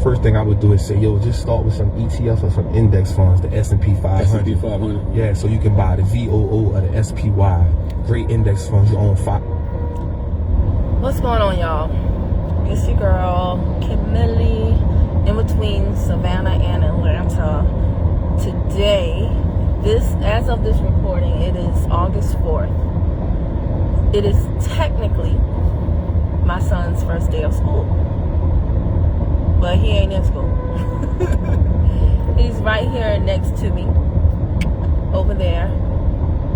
first thing I would do is say, yo, just start with some ETFs or some index funds, the S&P 500. S&P 500. Yeah, so you can buy the VOO or the SPY. Great index funds. You own 5. What's going on, y'all? It's your girl, Kimberly, in between Savannah and Atlanta. Today, as of this recording, it is August 4th. It is technically my son's first day of school. But he ain't in school. He's right here next to me, over there,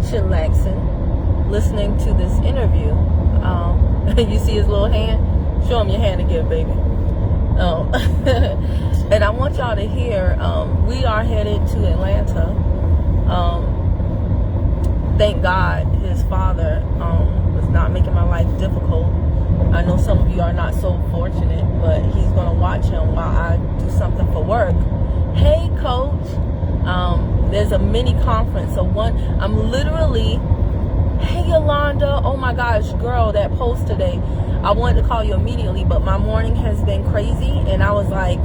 chillaxing, listening to this interview. You see his little hand? Show him your hand again, baby. And I want y'all to hear, we are headed to Atlanta. Thank God his father was not making my life difficult. I know some of you are not so fortunate, but he's going to watch him while I do something for work. Hey, coach. There's a mini conference. I'm literally, hey, Yolanda. Oh my gosh, girl, that post today. I wanted to call you immediately, but my morning has been crazy, and I was like,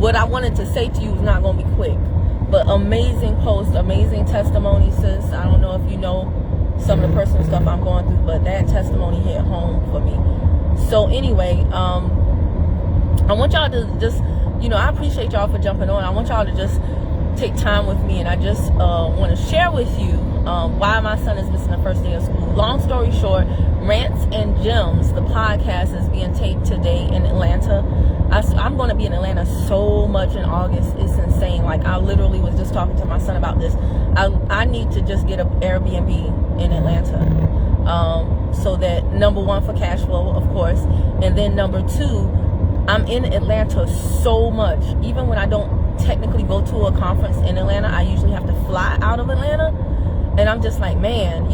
what I wanted to say to you is not going to be quick. But amazing post, amazing testimony, sis. I don't know if you know some of the personal stuff I'm going through, but that testimony hit home for me. So anyway, I want y'all to just, I appreciate y'all for jumping on. I want y'all to just take time with me, and I just want to share with you why my son is missing the first day of school. Long story short, Rants and Gems, the podcast, is being taped today in Atlanta. I'm going to be in Atlanta so much in August. It's insane. Like, I literally was just talking to my son about this. I need to just get an Airbnb in Atlanta. So that, number one, for cash flow, of course. And then number two, I'm in Atlanta so much. Even when I don't technically go to a conference in Atlanta, I usually have to fly out of Atlanta. And I'm just like, man,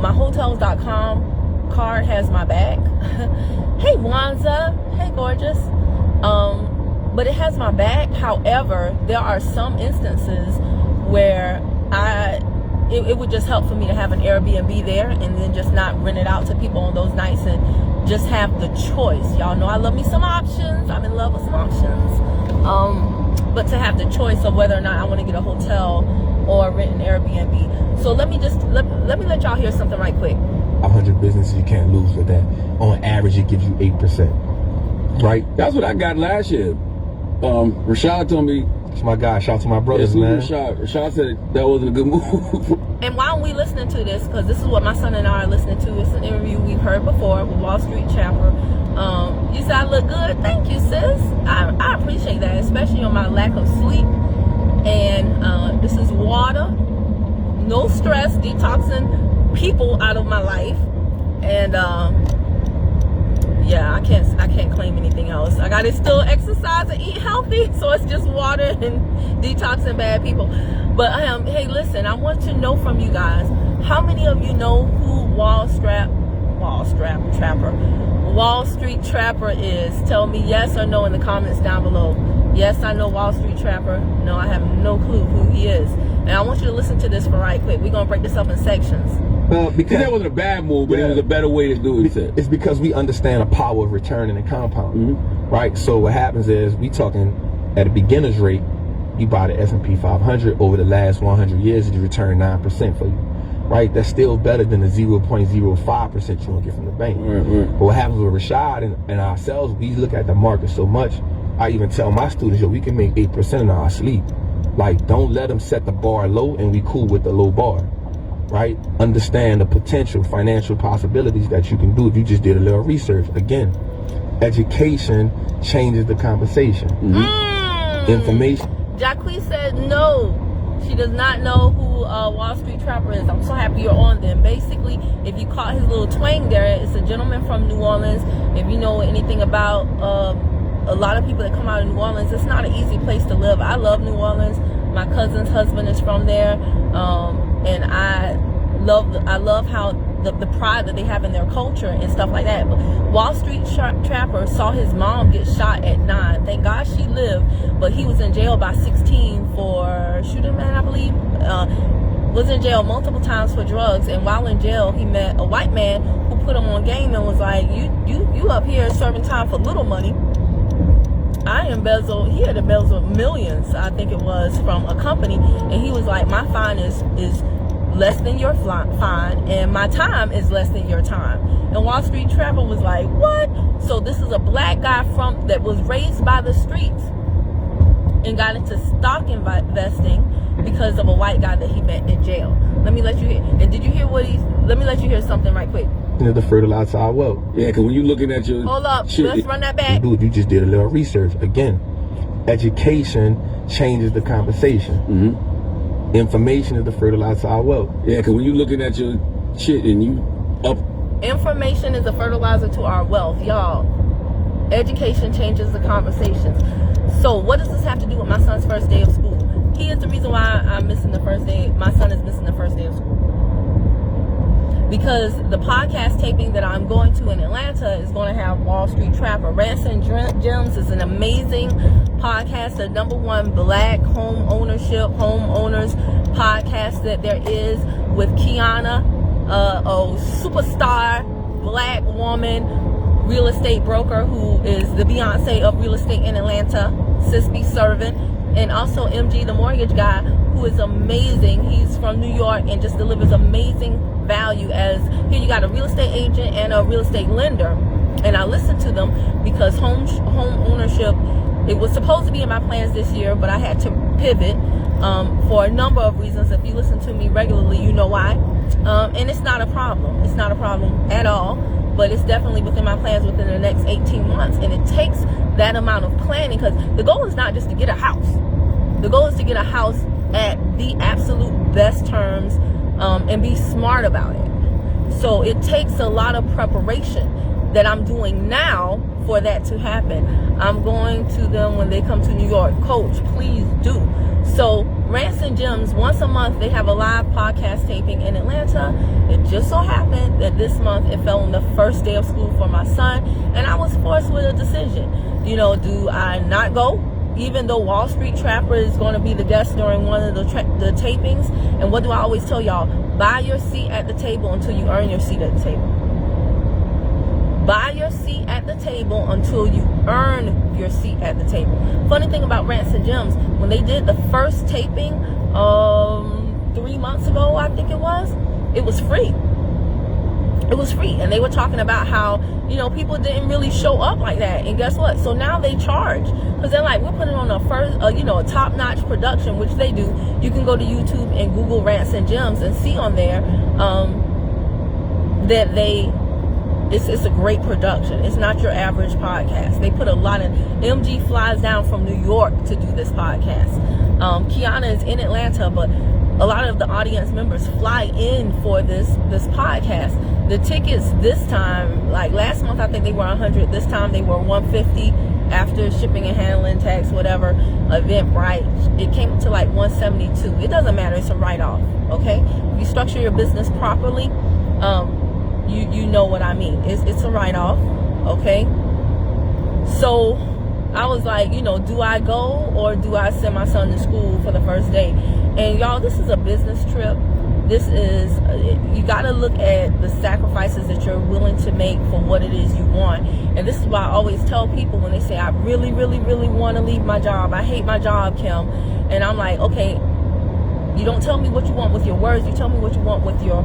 my hotels.com card has my back. Hey, Wanza. Hey, gorgeous. But it has my back. However, there are some instances where it would just help for me to have an Airbnb there and then just not rent it out to people on those nights and just have the choice. Y'all know I love me some options. I'm in love with some options. But to have the choice of whether or not I want to get a hotel or rent an Airbnb. So let me let y'all hear something right quick. 100 businesses, you can't lose with that. On average, it gives you 8%. Right? That's what I got last year. Rashad told me. It's my guy. Shout out to my brothers, man. Rashad said that wasn't a good move. And why are we listening to this? Because this is what my son and I are listening to. It's an interview we've heard before with Wall Street Chapter. You said I look good. Thank you, sis. I appreciate that, especially on my lack of sleep. And this is water. No stress. Detoxing people out of my life. And yeah, I can't claim anything else. I gotta still exercise and eat healthy, so it's just water and detoxing bad people. But hey, listen, I want to know from you guys, how many of you know who Wall Street Trapper is? Tell me yes or no in the comments down below. Yes, I know Wall Street Trapper. No, I have no clue who he is. And I want you to listen to this for right quick. We're gonna break this up in sections. Because that wasn't a bad move, but it was a better way to do it. It's because we understand the power of returning and compounding, right? So what happens is, we talking at a beginner's rate. You buy the S&P 500 over the last 100 years, it return 9% for you, right? That's still better than the 0.05% you're gonna get from the bank. But what happens with Rashad and ourselves, we look at the market so much. I even tell my students, we can make 8% in our sleep. Like, don't let them set the bar low and we cool with the low bar. Right? Understand the potential financial possibilities that you can do if you just did a little research. Again, education changes the conversation. Information. Jacqueline said no. She does not know who Wall Street Trapper is. I'm so happy you're on them. Basically, if you caught his little twang there, it's a gentleman from New Orleans. If you know anything about a lot of people that come out of New Orleans, it's not an easy place to live. I love New Orleans. My cousin's husband is from there. And I love how the pride that they have in their culture and stuff like that. But Wall Street Trapper saw his mom get shot at 9. Thank God she lived, but he was in jail by 16 for shooting man, I believe. was in jail multiple times for drugs, and while in jail, he met a white man who put him on game and was like, you up here serving time for little money. He had embezzled millions, I think it was, from a company, and he was like, my fine is less than your fine, and my time is less than your time. And Wall Street Trapper was like, what? So this is a black guy that was raised by the streets and got into stock investing because of a white guy that he met in jail. Let me let you hear. And did you hear let me let you hear something right quick. The fertilizer our wealth. Yeah, because when you're looking at your... Hold up, let's run that back. Dude, you just did a little research. Again, education changes the conversation. Mm-hmm. Information is the fertilizer our wealth. Yeah, because when you're looking at your shit and you up... Information is a fertilizer to our wealth, y'all. Education changes the conversations. So what does this have to do with my son's first day of school? He is the reason why I'm missing the first day. My son is missing the first day of school. Because the podcast taping that I'm going to in Atlanta is going to have Wall Street Trapper. Rants and Gems is an amazing podcast, the #1 black homeowners podcast that there is, with Kiana, a superstar black woman real estate broker who is the Beyonce of real estate in Atlanta, Sis Be Servant, and also MG, the mortgage guy, who is amazing. He's from New York and just delivers amazing value. As here you got a real estate agent and a real estate lender, and I listen to them because home ownership, it was supposed to be in my plans this year, but I had to pivot for a number of reasons. If you listen to me regularly, you know why. And it's not a problem. It's not a problem at all, but it's definitely within my plans within the next 18 months. And it takes that amount of planning, because the goal is not just to get a house. The goal is to get a house at the absolute best terms, and be smart about it. So it takes a lot of preparation that I'm doing now for that to happen. I'm going to them when they come to New York. Coach, please do. So Rants and Gems, once a month, they have a live podcast taping in Atlanta. It just so happened that this month it fell on the first day of school for my son, and I was forced with a decision. You know, do I not go? Even though Wall Street Trapper is going to be the guest during one of the tapings. And what do I always tell y'all? Buy your seat at the table until you earn your seat at the table. Buy your seat at the table until you earn your seat at the table. Funny thing about Rants and Gems, when they did the first taping 3 months ago, I think it was free. It was free, and they were talking about how, you know, people didn't really show up like that. And guess what? So now they charge, because they're like, we're putting on a top-notch production, which they do. You can go to YouTube and Google Rants and Gems and see on there that it's a great production. It's not your average podcast. They put a lot in. MG flies down from New York to do this podcast. Kiana is in Atlanta, but a lot of the audience members fly in for this podcast. The tickets this time, like last month, I think they were $100. This time they were $150 after shipping and handling, tax, whatever, Eventbrite. It came to like $172. It doesn't matter. It's a write-off. Okay, if you structure your business properly, you know what I mean. It's a write-off. Okay, so I was like, you know, do I go or do I send my son to school for the first day? And y'all, this is a business trip. This is, you got to look at the sacrifices that you're willing to make for what it is you want. And this is why I always tell people when they say, I really, really, really want to leave my job. I hate my job, Kim. And I'm like, okay, you don't tell me what you want with your words. You tell me what you want with your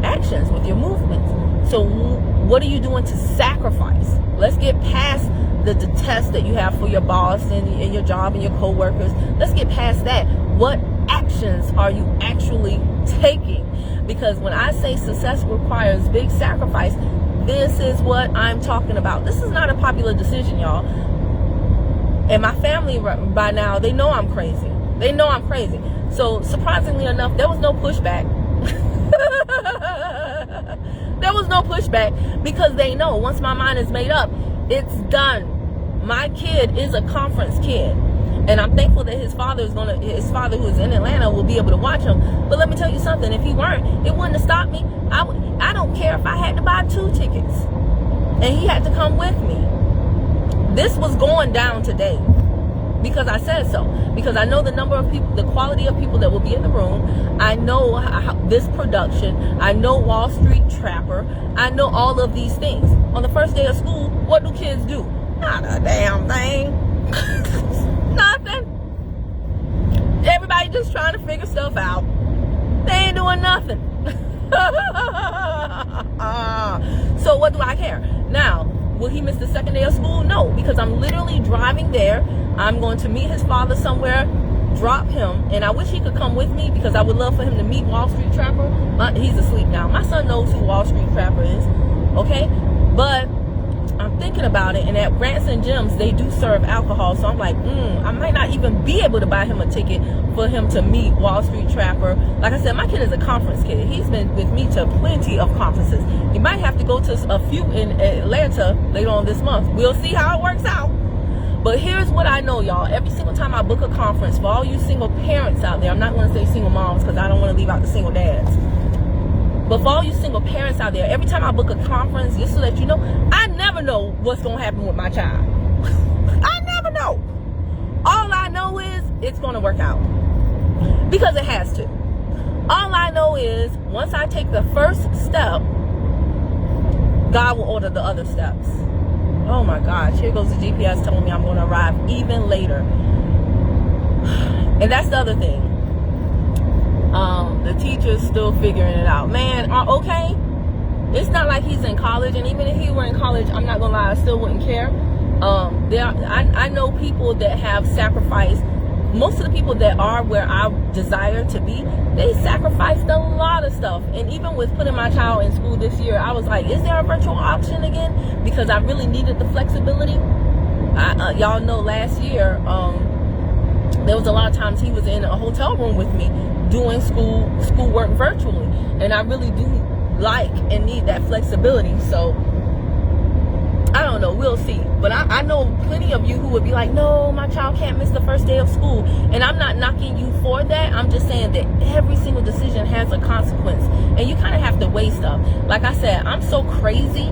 actions, with your movements. So what are you doing to sacrifice? Let's get past the detest that you have for your boss and your job and your co-workers. Let's get past that. What actions are you actually taking? Because when I say success requires big sacrifice, this is what I'm talking about. This is not a popular decision, y'all. And my family by now, they know I'm crazy. They know I'm crazy. So surprisingly enough, there was no pushback. There was no pushback, because they know once my mind is made up, it's done. My kid is a conference kid. And I'm thankful that his father who is in Atlanta will be able to watch him. But let me tell you something, if he weren't, it wouldn't have stopped me. I don't care if I had to buy 2 tickets and he had to come with me. This was going down today. because I said so. Because I know the number of people, the quality of people that will be in the room. I know this production. I know Wall Street Trapper. I know all of these things. On the first day of school, what do kids do? Not a damn thing. Nothing. Everybody just trying to figure stuff out. They ain't doing nothing. So what do I care? Now, will he miss the second day of school? No, because I'm literally driving there. I'm going to meet his father somewhere, drop him, and I wish he could come with me because I would love for him to meet Wall Street Trapper. He's asleep now. My son knows who Wall Street Trapper is, okay? But I'm thinking about it, and at Rants and Gems, they do serve alcohol, so I'm like, I might not even be able to buy him a ticket for him to meet Wall Street Trapper. Like I said, my kid is a conference kid. He's been with me to plenty of conferences. He might have to go to a few in Atlanta later on this month. We'll see how it works out. But here's what I know, y'all. Every single time I book a conference, for all you single parents out there, I'm not going to say single moms because I don't want to leave out the single dads. But for all you single parents out there, every time I book a conference, just so that you know, I never know what's going to happen with my child. I never know. All I know is it's going to work out. Because it has to. All I know is once I take the first step, God will order the other steps. Oh my gosh, here goes the GPS telling me I'm going to arrive even later. And that's the other thing. The teacher's still figuring it out. Man, okay. It's not like he's in college, and even if he were in college, I'm not gonna lie, I still wouldn't care. I know people that have sacrificed. Most of the people that are where I desire to be, they sacrificed a lot of stuff. And even with putting my child in school this year, I was like, is there a virtual option again? Because I really needed the flexibility. Y'all know last year, there was a lot of times he was in a hotel room with me doing schoolwork virtually. And I really do like and need that flexibility. So I don't know, we'll see. But I know plenty of you who would be like, no, my child can't miss the first day of school. And I'm not knocking you for that. I'm just saying that every single decision has a consequence. And you kind of have to weigh stuff. Like I said, I'm so crazy.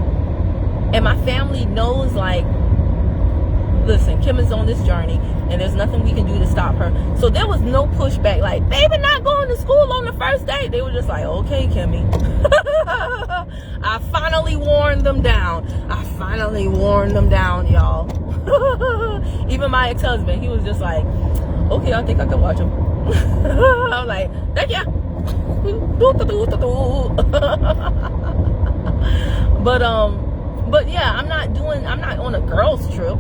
And my family knows, like, listen, Kim is on this journey. And there's nothing we can do to stop her. So there was no pushback. Like, baby not going to school on the first day. They were just like, okay, Kimmy. I finally warned them down. Y'all. Even my ex-husband, he was just like, okay, I think I can watch him. I was like, thank you. But yeah, I'm not on a girls trip.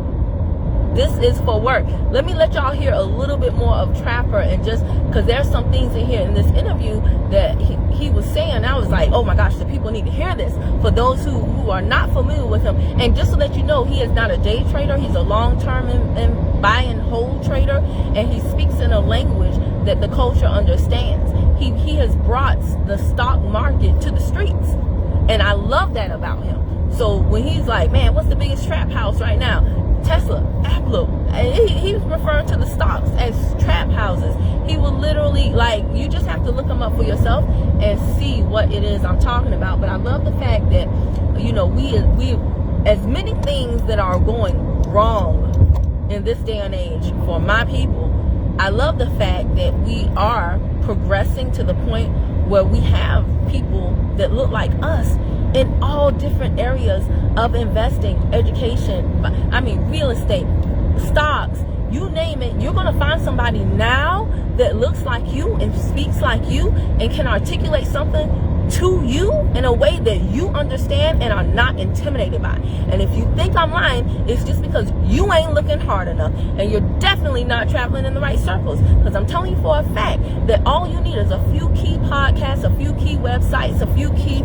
This is for work. Let me let y'all hear a little bit more of Trapper, and just because there's some things in here in this interview that he was saying. I was like, oh my gosh, the people need to hear this. For those who are not familiar with him, and just to let you know, he is not a day trader. He's a long-term and buy and hold trader, and he speaks in a language that the culture understands. He has brought the stock market to the streets, and I love that about him. So when he's like, man, what's the biggest trap house right now? Tesla, Apple. He was referring to the stocks as trap houses. He will literally, like, you just have to look them up for yourself and see what it is I'm talking about. But I love the fact that, you know, we as many things that are going wrong in this day and age for my people, I love the fact that we are progressing to the point where we have people that look like us in all different areas of investing, education, I mean, real estate, stocks, you name it. You're going to find somebody now that looks like you and speaks like you and can articulate something to you in a way that you understand and are not intimidated by. And if you think I'm lying, it's just because you ain't looking hard enough, and you're definitely not traveling in the right circles. Because I'm telling you for a fact that all you need is a few key podcasts, a few key websites, a few key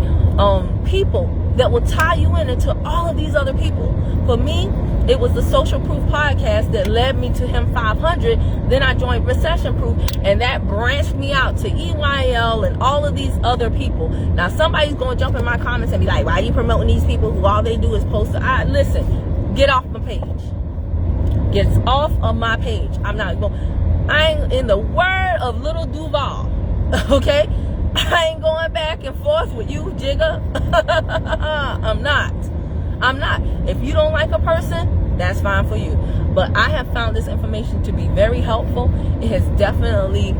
people that will tie you into all of these other people. For me, it was the Social Proof podcast that led me to Him 500. Then I joined Recession Proof, and that branched me out to EYL and all of these other people. Now, somebody's going to jump in my comments and be like, why are you promoting these people who all they do is post? Listen, get off my page. Get off of my page. I ain't in the word of Little Duval. Okay? I ain't going back and forth with you, Jigga. I'm not. If you don't like a person, That's fine for you. But I have found this information to be very helpful. It has definitely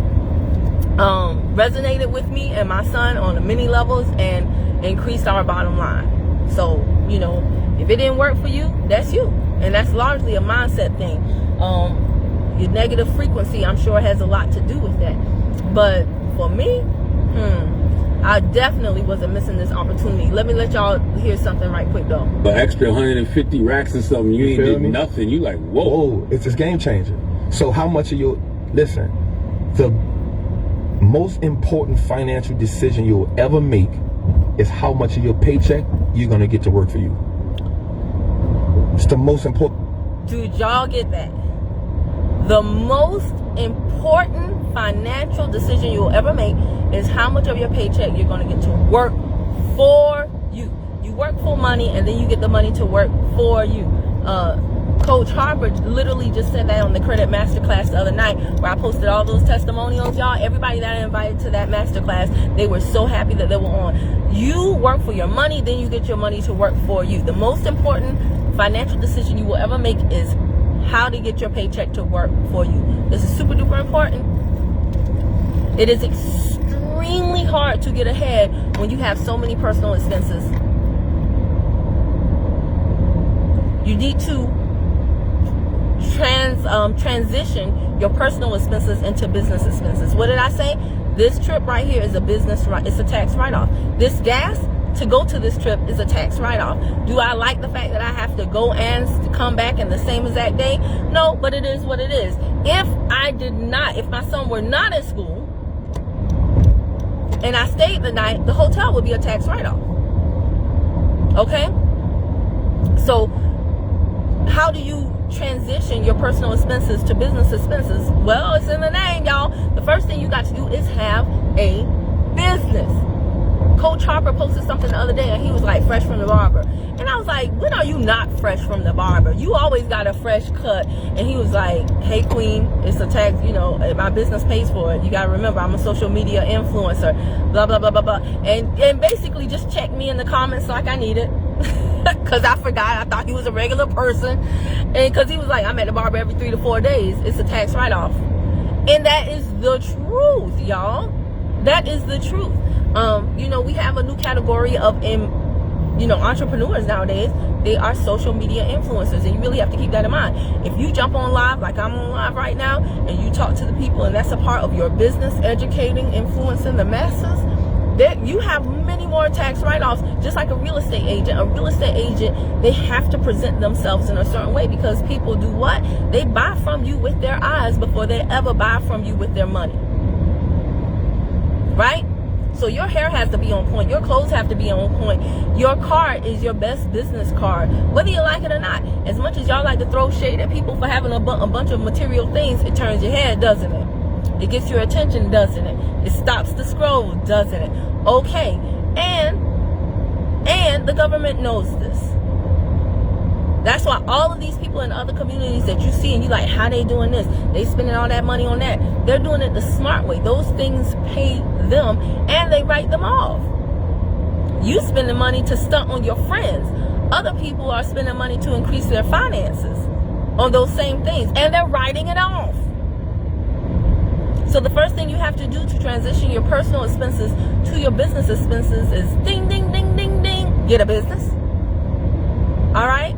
resonated with me and my son on many levels and increased our bottom line. So, you know, if it didn't work for you, that's you. And that's largely a mindset thing. Your negative frequency, I'm sure, has a lot to do with that. But for me, I definitely wasn't missing this opportunity. Let me let y'all hear something right quick, though. The extra 150 racks or something, you ain't did nothing. You like, whoa. It's a game changer. So how much of your, listen, the most important financial decision you'll ever make is how much of your paycheck you're going to get to work for you. It's the most important. Dude, y'all get that? The most important financial decision you'll ever make is how much of your paycheck you're going to get to work for you. You work for money, and then you get the money to work for you. Coach Harper literally just said that on the Credit Masterclass the other night, where I posted all those testimonials, y'all. Everybody that I invited to that masterclass, they were so happy that they were on. You work for your money, then you get your money to work for you. The most important financial decision you will ever make is how to get your paycheck to work for you. This is super duper important. It is extremely hard to get ahead when you have so many personal expenses. You need to transition your personal expenses into business expenses. What did I say? This trip right here is it's a tax write-off. This gas to go to this trip is a tax write-off. Do I like the fact that I have to go and come back in the same exact day? No, but it is what it is. If my son were not at school and I stayed the night, the hotel would be a tax write-off. Okay? So how do you transition your personal expenses to business expenses? Well, it's in the name, y'all. The first thing you got to do is have a business. Coach Harper posted something the other day, and he was like, fresh from the barber. And I was like, when are you not fresh from the barber? You always got a fresh cut. And he was like, hey, queen, it's a tax, you know, my business pays for it. You got to remember, I'm a social media influencer, blah, blah, blah, blah, blah. And basically just check me in the comments like I need it. Because I forgot. I thought he was a regular person. And because he was like, I'm at the barber every 3 to 4 days. It's a tax write-off. And that is the truth, y'all. That is the truth. You know, we have a new category of, entrepreneurs nowadays. They are social media influencers, and you really have to keep that in mind. If you jump on live, like I'm on live right now, and you talk to the people, and that's a part of your business, educating, influencing the masses, that you have many more tax write-offs, just like a real estate agent. A real estate agent, they have to present themselves in a certain way, because people do what? They buy from you with their eyes before they ever buy from you with their money. Right? So your hair has to be on point. Your clothes have to be on point. Your card is your best business card, whether you like it or not. As much as y'all like to throw shade at people for having a bunch of material things, it turns your head, doesn't it? It gets your attention, doesn't it? It stops the scroll, doesn't it? Okay. And the government knows this. That's why all of these people in other communities that you see and you like, how they doing this? They spending all that money on that. They're doing it the smart way. Those things pay them and they write them off. You spending money to stunt on your friends. Other people are spending money to increase their finances on those same things, and they're writing it off. So the first thing you have to do to transition your personal expenses to your business expenses is ding, ding, ding, ding, ding. Get a business. All right?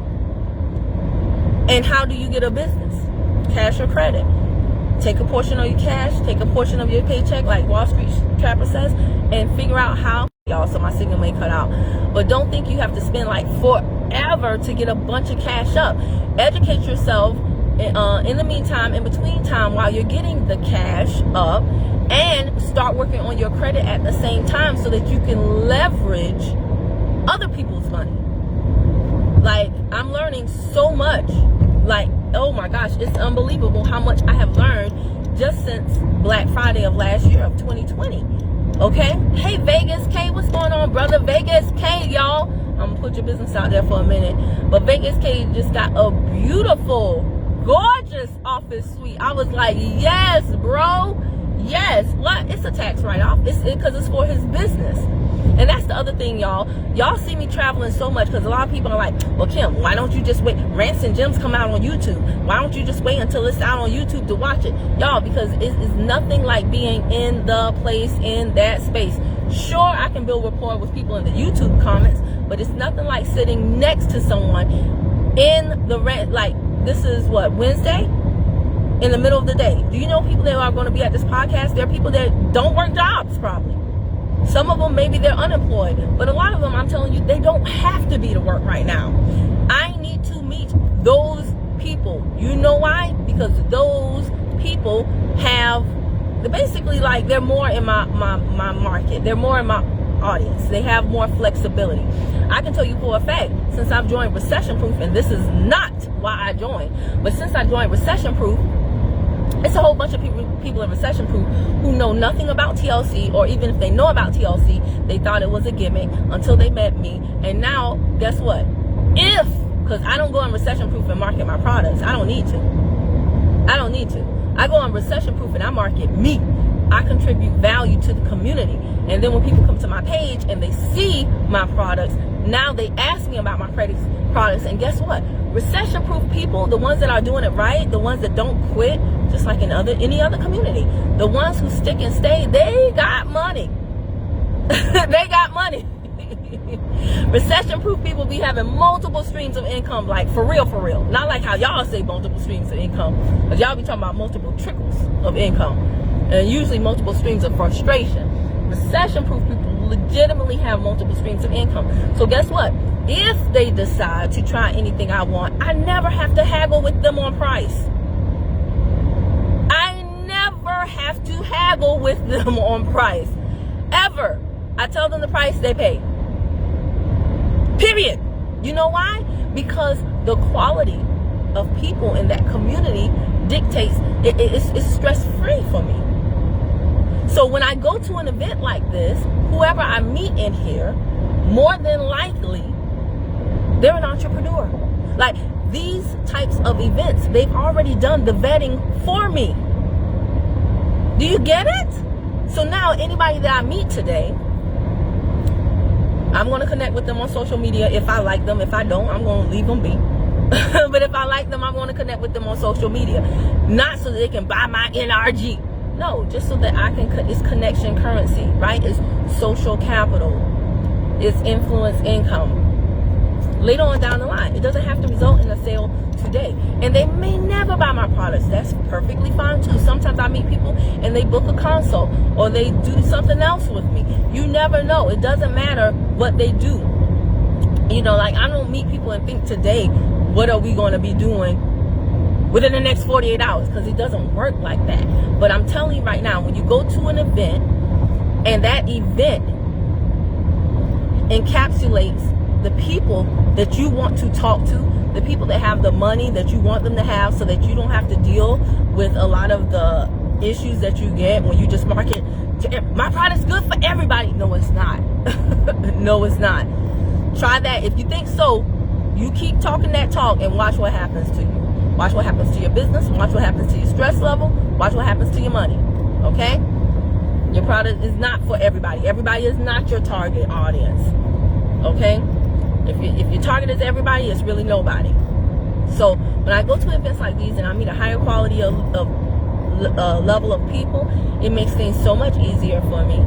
And how do you get a business? Cash or credit. Take a portion of your cash, take a portion of your paycheck, like Wall Street Trapper says, and figure out how. Y'all, so my signal may cut out. But don't think you have to spend like forever to get a bunch of cash up. Educate yourself in the meantime, in between time, while you're getting the cash up, and start working on your credit at the same time so that you can leverage other people's money. Like, I'm learning so much. Like, oh my gosh, it's unbelievable how much I have learned just since Black Friday of last year, of 2020. Okay? Hey, Vegas K, what's going on, brother? Vegas K, y'all. I'm gonna put your business out there for a minute. But Vegas K just got a beautiful, gorgeous office suite. I was like, yes, bro. Yes. What? It's a tax write-off. It's because it's for his business. And that's the other thing, y'all. Y'all see me traveling so much because a lot of people are like, well, Kim, why don't you just wait? Rants and Gems come out on YouTube. Why don't you just wait until it's out on YouTube to watch it? Y'all, because it's nothing like being in the place, in that space. Sure, I can build rapport with people in the YouTube comments, but it's nothing like sitting next to someone in the rant. Like, this is what, Wednesday? In the middle of the day. Do you know people that are going to be at this podcast? There are people that don't work jobs, probably. Some of them, maybe they're unemployed. But a lot of them, I'm telling you, they don't have to be to work right now. I need to meet those people. You know why? Because those people have, basically, like, they're more in my market. They're more in my audience. They have more flexibility. I can tell you for a fact, since I've joined Recession Proof, and this is not why I joined, but since I joined Recession Proof, it's a whole bunch of people in Recession Proof who know nothing about TLC, or even if they know about TLC, they thought it was a gimmick until they met me. And now, guess what? Because I don't go on Recession Proof and market my products. I don't need to. I go on Recession Proof and I market me. I contribute value to the community. And then when people come to my page and they see my products, now they ask me about my products. And guess what? Recession proof people, the ones that are doing it right, the ones that don't quit, just like in any other community, the ones who stick and stay, they got money. They got money. Recession proof people be having multiple streams of income, like for real. Not like how y'all say multiple streams of income, but y'all be talking about multiple trickles of income, and usually multiple streams of frustration. Recession proof people legitimately have multiple streams of income. So guess what? If they decide to try anything I want, I never have to haggle with them on price. I never have to haggle with them on price. Ever. I tell them the price, they pay. Period. You know why? Because the quality of people in that community dictates, it's stress-free for me. So when I go to an event like this, whoever I meet in here, more than likely, they're an entrepreneur. Like, these types of events, they've already done the vetting for me. Do you get it? So now anybody that I meet today, I'm going to connect with them on social media if I like them. If I don't, I'm going to leave them be. But if I like them, I'm going to connect with them on social media. Not so that they can buy my NRG. No, just so that I can, it's connection currency, right? It's social capital. It's influence income. Later on down the line, it doesn't have to result in a sale today. And they may never buy my products. That's perfectly fine too. Sometimes I meet people and they book a consult or they do something else with me. You never know. It doesn't matter what they do. You know, like, I don't meet people and think today, what are we going to be doing within the next 48 hours? Because it doesn't work like that. But I'm telling you right now, when you go to an event and that event encapsulates the people that you want to talk to, the people that have the money that you want them to have, so that you don't have to deal with a lot of the issues that you get when you just market, my product's good for everybody. No, it's not. No, it's not. Try that. If you think so, you keep talking that talk and watch what happens to you. Watch what happens to your business. Watch what happens to your stress level. Watch what happens to your money. Okay? Your product is not for everybody. Everybody is not your target audience. Okay? If your target is everybody, it's really nobody. So when I go to events like these and I meet a higher quality of level of people, it makes things so much easier for me.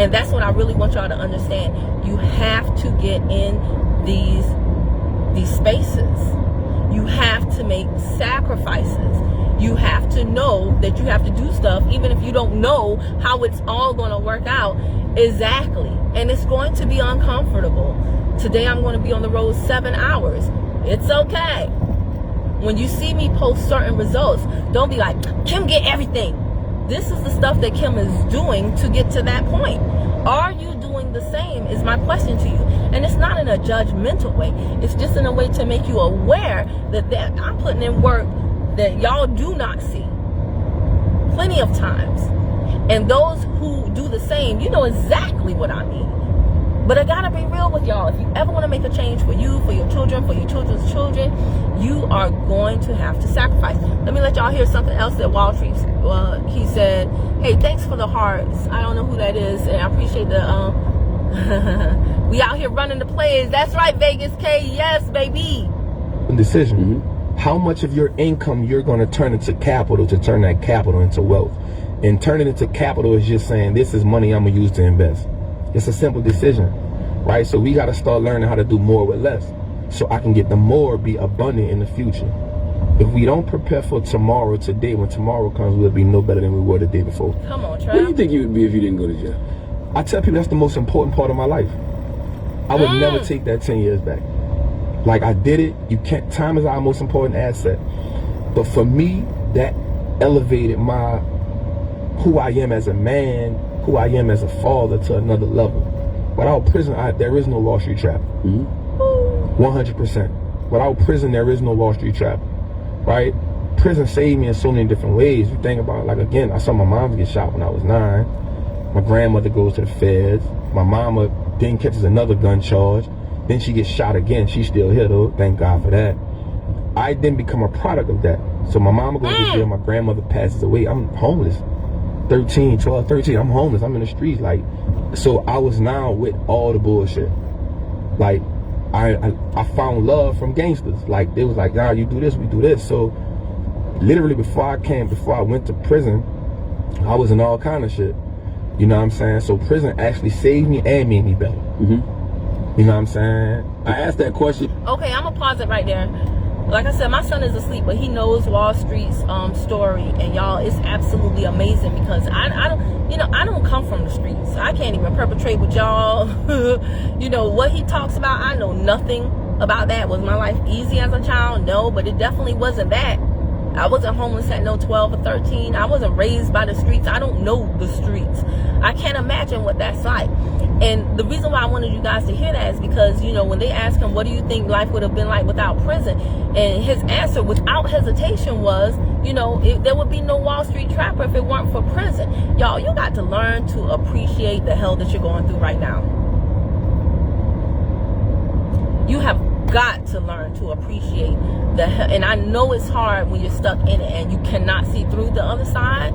And that's what I really want y'all to understand. You have to get in these spaces. You have to make sacrifices. You have to know that you have to do stuff, even if you don't know how it's all going to work out exactly. And it's going to be uncomfortable. Today I'm going to be on the road 7 hours. It's okay. When you see me post certain results, don't be like, Kim get everything. This is the stuff that Kim is doing to get to that point. Are you doing the same is my question to you. And it's not in a judgmental way. It's just in a way to make you aware that I'm putting in work that y'all do not see plenty of times. And those who do the same, you know exactly what I mean. But I gotta be real with y'all. If you ever want to make a change for you, for your children, for your children's children, you are going to have to sacrifice. Let me let y'all hear something else that Wall Street, he said, hey, thanks for the hearts. I don't know who that is, and I appreciate the We out here running the plays. That's right, Vegas K. Yes, baby. Decision. How much of your income you're going to turn into capital to turn that capital into wealth. And turn it into capital is just saying, this is money I'm going to use to invest. It's a simple decision, right? So we got to start learning how to do more with less, so I can get the more, be abundant in the future. If we don't prepare for tomorrow today, when tomorrow comes, we'll be no better than we were the day before. Come on, Trav. What do you think you would be if you didn't go to jail? I tell people that's the most important part of my life. I would never take that 10 years back. Like, I did it. You can't. Time is our most important asset. But for me, that elevated who I am as a man, who I am as a father to another level. Without prison, there is no Wall Street trap. 100%. Without prison, there is no Wall Street trap. Right? Prison saved me in so many different ways. You think about it, like, again, I saw my mom get shot when I was 9. My grandmother goes to the feds. My mama then catches another gun charge. Then she gets shot again. She's still here though. Thank God for that. I then become a product of that. So my mama goes to jail. My grandmother passes away. I'm homeless. 12, 13. I'm homeless. I'm in the streets. Like, so I was now with all the bullshit. Like, I found love from gangsters. Like, they was like, nah, you do this, we do this. So literally before I went to prison, I was in all kind of shit. You know what I'm saying? So prison actually saved me and made me better. You know what I'm saying? I asked that question. Okay, I'm gonna pause it right there. Like I said, my son is asleep, but he knows Wall Street's story, and y'all, it's absolutely amazing because I don't come from the streets. I can't even perpetrate with y'all. You know what he talks about. I know nothing about that. Was my life easy as a child? No, but it definitely wasn't that. I wasn't homeless at no 12 or 13. I wasn't raised by the streets. I don't know the streets. I can't imagine what that's like. And the reason why I wanted you guys to hear that is because, you know, when they asked him, what do you think life would have been like without prison? And his answer without hesitation was, you know, there would be no Wall Street trapper if it weren't for prison. Y'all, you got to learn to appreciate the hell that you're going through right now. You have got to learn to appreciate the hell. And I know it's hard when you're stuck in it and you cannot see through the other side,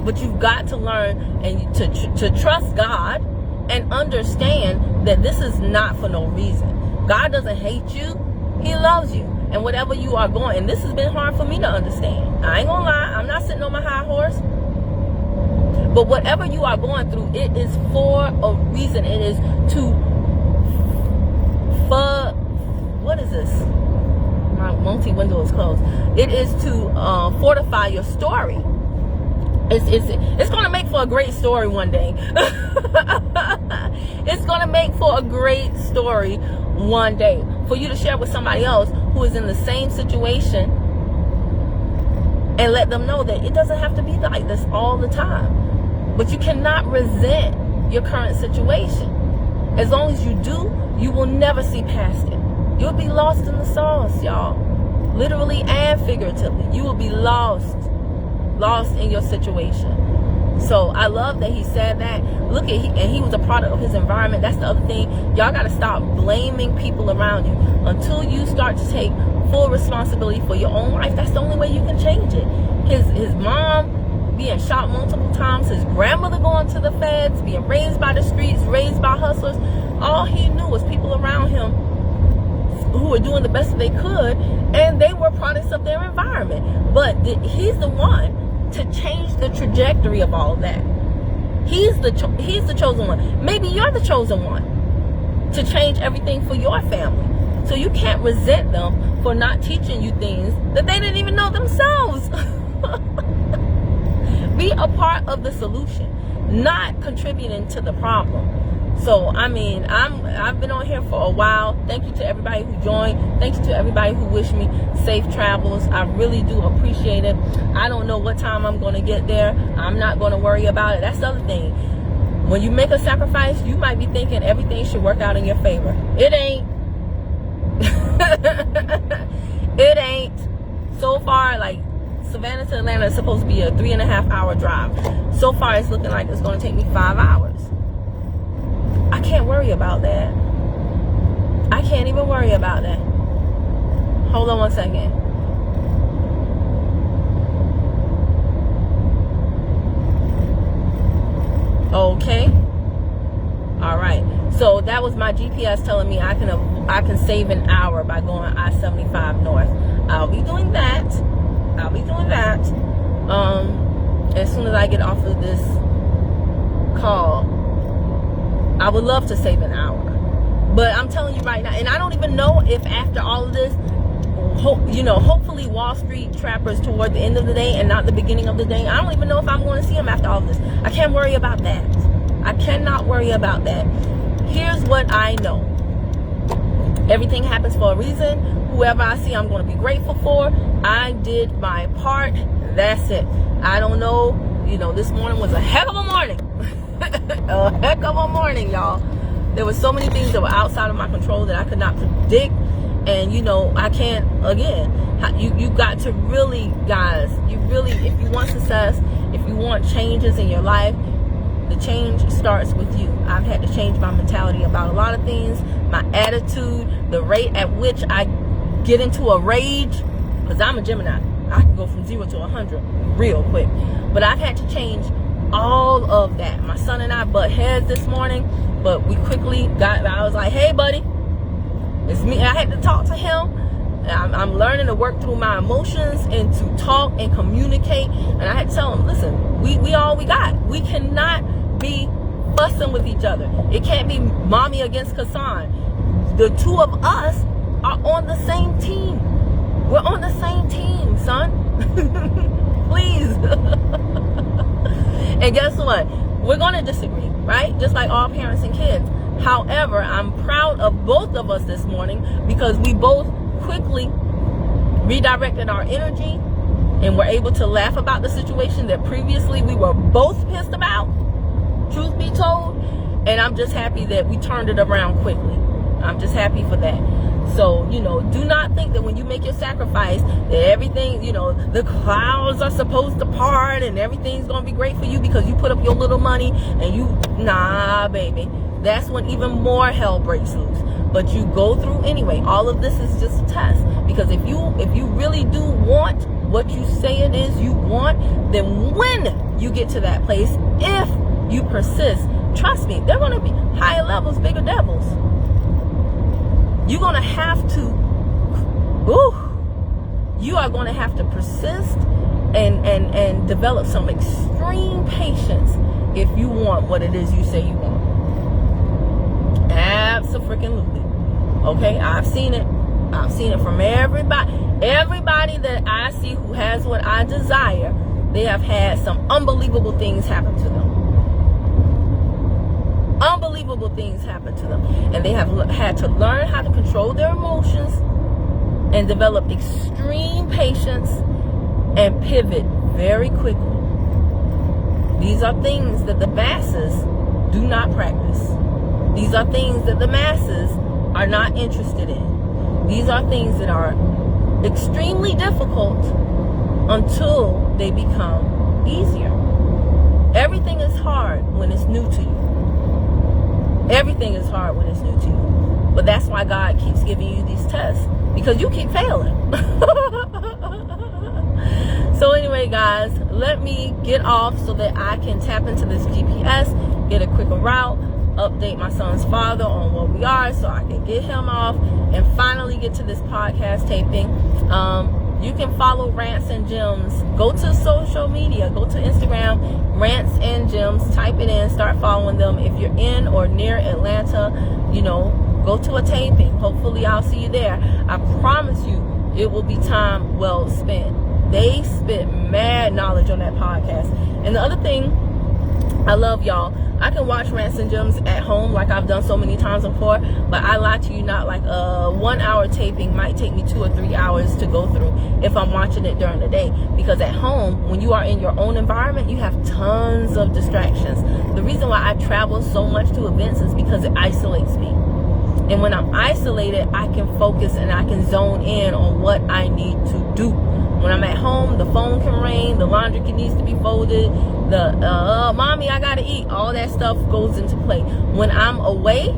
but you've got to learn and to trust God and understand that this is not for no reason. God doesn't hate you. He loves you. And whatever you are going, and this has been hard for me to understand. I ain't gonna lie, I'm not sitting on my high horse. But whatever you are going through, it is for a reason. It is what is this? My multi-window is closed. It is to fortify your story. It's going to make for a great story one day. It's going to make for a great story one day for you to share with somebody else who is in the same situation and let them know that it doesn't have to be like this all the time. But you cannot resent your current situation. As long as you do, you will never see past it. You'll be lost in the sauce, y'all. Literally and figuratively. You will be lost in your situation. So I love that he said that. Look at and he was a product of his environment. That's the other thing. Y'all got to stop blaming people around you. Until you start to take full responsibility for your own life, that's the only way you can change it. His mom being shot multiple times, his grandmother going to the feds, being raised by the streets, raised by hustlers. All he knew was people around him who were doing the best that they could, and they were products of their environment. But he's the one to change the trajectory of all of that. He's the chosen one. Maybe you're the chosen one to change everything for your family. So you can't resent them for not teaching you things that they didn't even know themselves. Be a part of the solution, not contributing to the problem. So, I mean, I've been on here for a while. Thank you to everybody who joined. Thank you to everybody who wished me safe travels. I really do appreciate it. I don't know what time I'm going to get there. I'm not going to worry about it. That's the other thing. When you make a sacrifice, you might be thinking everything should work out in your favor. It ain't. It ain't. So far, like, Savannah to Atlanta is supposed to be a 3.5 hour drive. So far, it's looking like it's going to take me 5 hours. I can't worry about that. I can't even worry about that. Hold on one second. Okay. All right. So that was my GPS telling me I can save an hour by going I-75 north. I'll be doing that. As soon as I get off of this call, I would love to save an hour. But I'm telling you right now, and I don't even know if after all of this, hopefully Wall Street trappers toward the end of the day and not the beginning of the day. I don't even know if I'm going to see them after all of this. I can't worry about that. I cannot worry about that. Here's what I know. Everything happens for a reason. Whoever I see, I'm going to be grateful for. I did my part. That's it. I don't know. This morning was a heck of a morning. A heck of a morning, y'all. There were so many things that were outside of my control that I could not predict. And, I can't, again, you got to really, guys, if you want success, if you want changes in your life, the change starts with you. I've had to change my mentality about a lot of things, my attitude, the rate at which I get into a rage, because I'm a Gemini. I can go from 0 to 100 real quick. But I've had to change all of that. My son and I butt heads this morning, but we quickly I was like, hey, buddy, it's me. I had to talk to him. I'm learning to work through my emotions and to talk and communicate. And I had to tell him, listen, we all we got. We cannot be fussing with each other. It can't be mommy against Kassan. The two of us are on the same team. We're on the same team, son. Please. And guess what? We're going to disagree, right? Just like all parents and kids. However, I'm proud of both of us this morning because we both quickly redirected our energy and were able to laugh about the situation that previously we were both pissed about, truth be told. And I'm just happy that we turned it around quickly. I'm just happy for that. So, do not think that when you make your sacrifice that everything, the clouds are supposed to part and everything's going to be great for you because you put up your little money and nah, baby. That's when even more hell breaks loose. But you go through anyway. All of this is just a test. Because if you really do want what you say it is you want, then when you get to that place, if you persist, trust me, they're going to be higher levels, bigger devils. You're going to have to, you are going to have to persist and develop some extreme patience if you want what it is you say you want. Abso-freaking-lutely. Okay, I've seen it. I've seen it from everybody. Everybody that I see who has what I desire, they have had some unbelievable things happen to them. Unbelievable things happen to them. And they have had to learn how to control their emotions and develop extreme patience and pivot very quickly. These are things that the masses do not practice. These are things that the masses are not interested in. These are things that are extremely difficult until they become easier. Everything is hard when it's new to you. Everything is hard when it's new to you. But that's why God keeps giving you these tests, because you keep failing. So anyway, guys, let me get off so that I can tap into this GPS, get a quicker route, update my son's father on where we are so I can get him off and finally get to this podcast taping. You can follow Rants and Gems. Go to social media. Go to Instagram, Rants and Gems. Type it in. Start following them. If you're in or near Atlanta, go to a taping. Hopefully I'll see you there. I promise you it will be time well spent. They spit mad knowledge on that podcast. And the other thing, I love y'all. I can watch Rants and Gems at home like I've done so many times before, but I lie to you not. Like a 1 hour taping might take me 2 or 3 hours to go through if I'm watching it during the day. Because at home, when you are in your own environment, you have tons of distractions. The reason why I travel so much to events is because it isolates me. And when I'm isolated, I can focus and I can zone in on what I need to do. When I'm at home, the phone can ring, the laundry needs to be folded, the mommy, I gotta eat. All that stuff goes into play. When I'm away,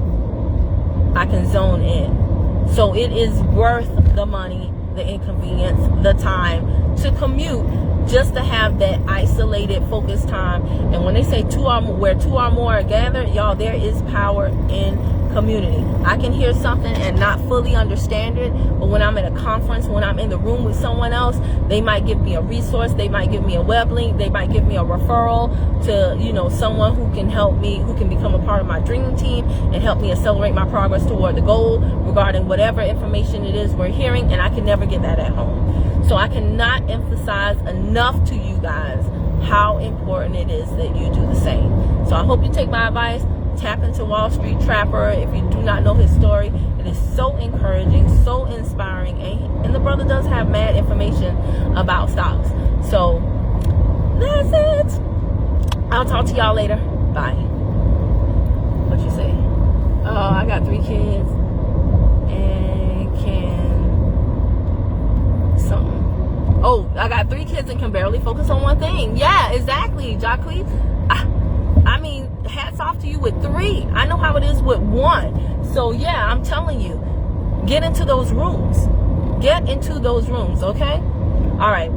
I can zone in. So it is worth the money, the inconvenience, the time to commute just to have that isolated focus time. And when they say where two or more are gathered, y'all, there is power in community. I can hear something and not fully understand it, but when I'm at a conference, when I'm in the room with someone else, they might give me a resource, they might give me a web link, they might give me a referral to, you know, someone who can help me, who can become a part of my dream team and help me accelerate my progress toward the goal regarding whatever information it is we're hearing, and I can never get that at home. So I cannot emphasize enough to you guys how important it is that you do the same. So I hope you take my advice. Tap into Wall Street Trapper. If you do not know his story, it is so encouraging, so inspiring, and the brother does have mad information about stocks. So that's it. I'll talk to y'all later. Bye. What you say? Oh, I got 3 kids and I got 3 kids and can barely focus on one thing. Yeah, exactly, Jacqueline. I mean, hats off to you with 3. I know how it is with 1. So yeah, I'm telling you, get into those rooms. Get into those rooms, okay? All right.